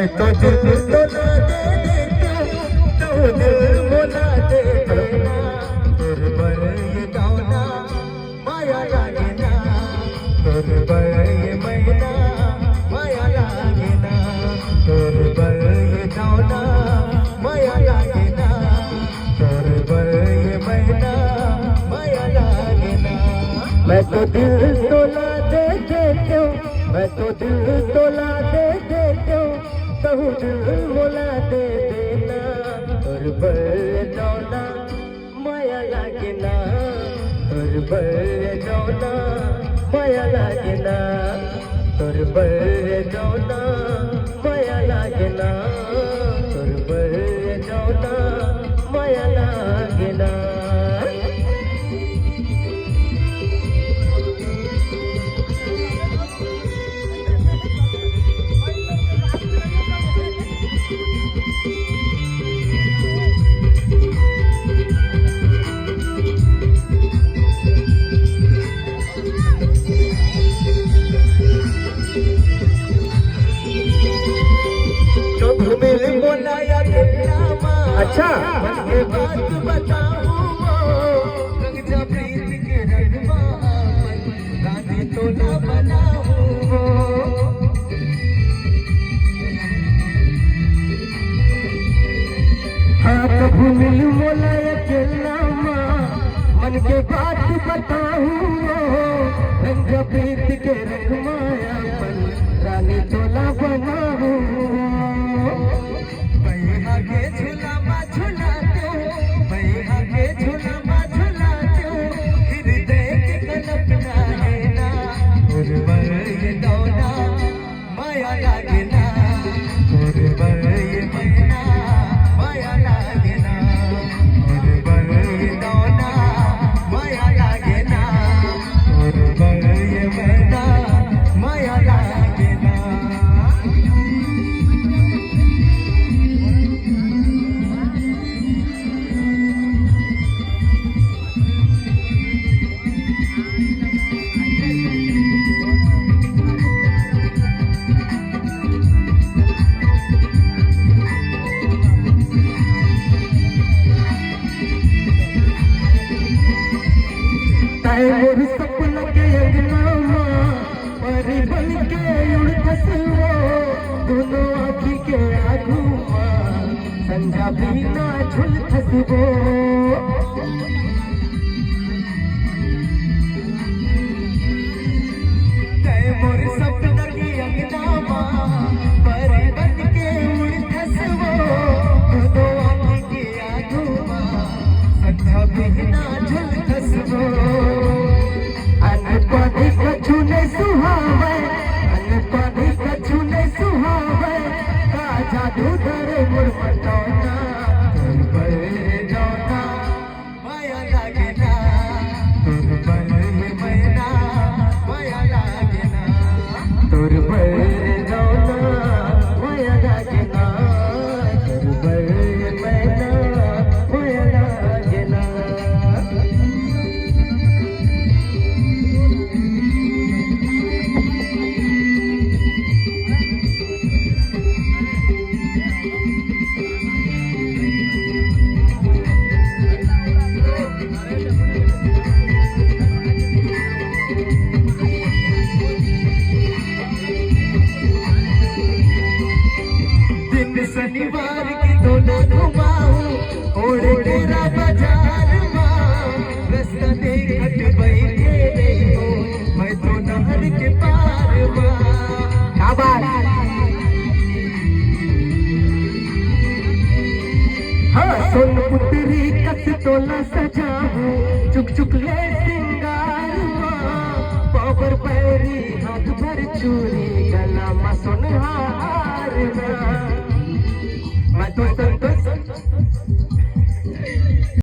मैं तो दिल तोला दे देती तो दिल मोला दे देना तुर पर ये दाना माया लागे ना तुर पर ये महीना माया लागे ना तुर पर ये दाना माया लागे ना तुर पर ये महीना माया लागे ना मैं तो दिल तोला दे देती हूँ मैं तो दिल तोला दे देती हूँ कहूँ दिल मोला दे देना तुर पर जाना माया लागे ना तुर पर जाना माया लागे ना तुर पर जाना माया लागे ना तुर पर जाना माया लागे ना अच्छा ये बात बताऊं रंग जा प्रीत के रंगवा गाने तो ना बनाऊं हाँ कभी मिल मोला अकेला मन के बात बताऊं रंग जा प्रीत के रंगमाया रानी तो ना बनाऊं मोर सपना के अंगना परी बन के उड़ खसो दोनों आँखी के आगू संझा भी ना झुल खसबो मोर सपना के अंगना परी बन के उड़ खसो दोनों आँखी के आगू संझा भी ना झुल खसबो पानी कछु ने सुहावे पानी कछु ने सुहावे का जादू धरे मोर पटौना तुर पर जाना माया लागे ना तुर पर मैना माया लागे ना तुर पर जाना माया लागे ना तुर पर मैना माया लागे ना शनिवार की तो ना घुमाऊं ओढ़े तेरा बाजार रास्ता देखत बैठे नहीं हो मैं तो नहर के पार हाँ सोन पुत्री कस तोला सजाऊं चुक चुक ले सिंगार पावर पैरी हाथ भर चूर